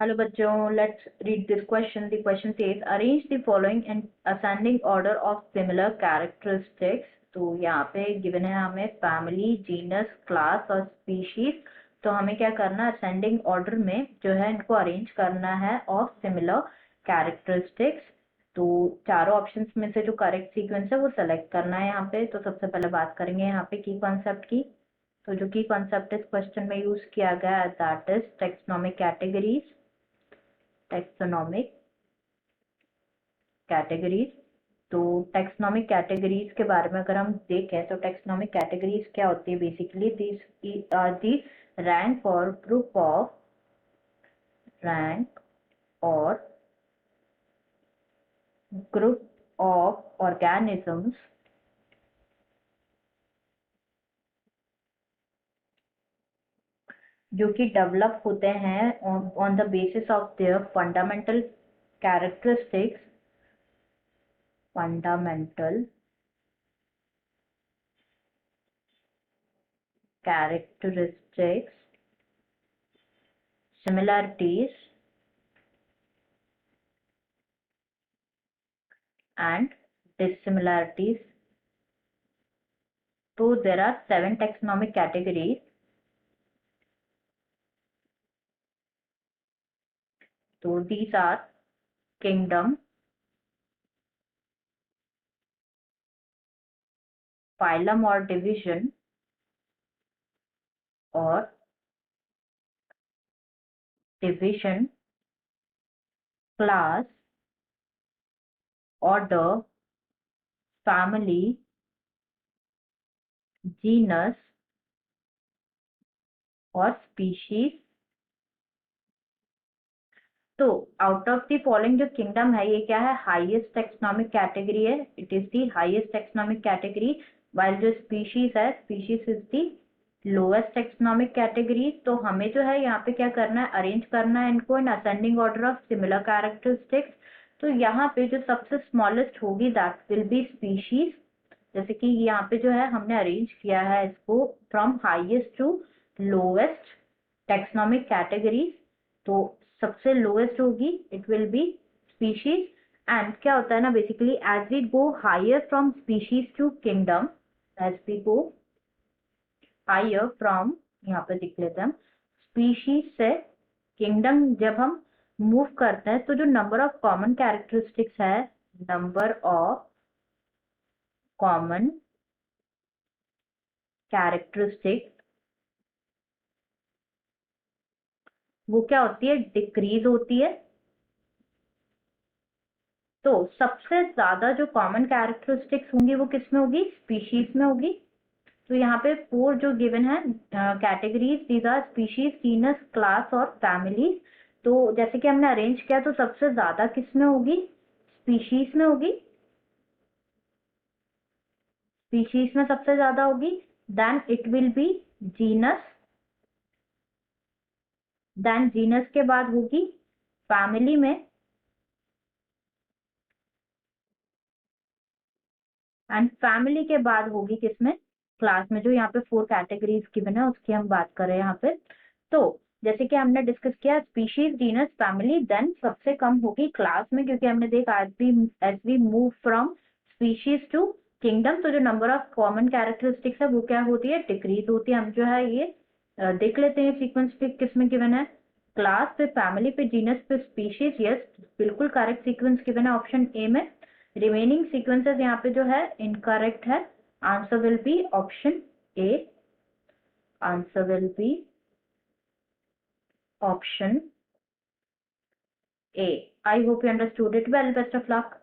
Hello बच्चों, let's read this question. The question says arrange the following in ascending order of similar characteristics. तो यहाँ पे given है हमें family, genus, class और species. तो हमें क्या करना है, ascending order में जो है इनको arrange करना है of similar characteristics. तो चारों ऑप्शंस में से जो करेक्ट सीक्वेंस है वो सेलेक्ट करना है यहाँ पे. तो सबसे पहले बात करेंगे यहाँ पे की कॉन्सेप्ट की. तो जो की कॉन्सेप्ट इस क्वेश्चन में यूज किया गया है that is taxonomic categories. Taxonomic categories. तो टैक्सोनॉमिक कैटेगरीज के बारे में अगर हम देखें तो टैक्सोनॉमिक कैटेगरीज क्या होती है, basically this are the rank और ग्रुप ऑफ ऑर्गेनिजम्स जो कि डेवलप होते हैं on the basis of their fundamental characteristics similarities and dissimilarities. So there are 7 taxonomic categories. So these are kingdom, phylum or division, or division, class, order, family, genus और species. तो out of the following जो kingdom है ये क्या है, highest taxonomic category है. It is the highest taxonomic category. While जो species है, species is the lowest taxonomic category. तो हमें जो है यहाँ पे क्या करना है, अरेंज करना है इनको in ascending order of similar characteristics. तो यहाँ पे जो सबसे स्मॉलेस्ट होगी दैट विल बी स्पीशीज. जैसे कि यहाँ पे जो है हमने अरेंज किया है इसको from highest to lowest taxonomic categories. तो सबसे लोएस्ट होगी it will be species. And क्या होता है ना, basically as we go higher from species to kingdom, as we go higher from, यहाँ पे देख लेते हैं हम, स्पीशीज से किंगडम जब हम मूव करते हैं तो जो नंबर ऑफ कॉमन कैरेक्टरिस्टिक्स है, नंबर ऑफ कॉमन कैरेक्टरिस्टिक्स वो क्या होती है, डिक्रीज होती है. तो सबसे ज्यादा जो कॉमन कैरेक्टरिस्टिक्स होंगी वो किस में होगी, स्पीशीज में होगी. तो यहाँ पे 4 जो गिवन है categories, these are species, genus, class और फैमिली. तो जैसे कि हमने अरेंज किया तो सबसे ज्यादा किस में होगी, स्पीशीज में होगी. स्पीशीज में सबसे ज्यादा होगी. Then it will be genus. Then genus के बाद होगी फैमिली में. एंड फैमिली के बाद होगी किसमें, क्लास में. जो यहाँ पे 4 कैटेगरीज गिवन है उसकी हम बात कर रहे हैं यहाँ पे. तो जैसे कि हमने डिस्कस किया स्पीशीज, जीनस, फैमिली, देन सबसे कम होगी क्लास में, क्योंकि हमने देखा as we move from species to kingdom तो जो नंबर ऑफ कॉमन कैरेक्टरिस्टिक्स है वो क्या होती है, डिक्रीज होती है. हम जो है ये देख लेते हैं सीक्वेंस पे किसमें गिवन है, क्लास पे, फैमिली पे, जीनस पे, स्पीशीज. यस, बिल्कुल करेक्ट सीक्वेंस गिवन है ऑप्शन ए में. रिमेनिंग सीक्वेंसेस यहाँ पे जो है इनकरेक्ट है. Answer will be option A. Answer will be option A. I hope you understood it well. Best of luck.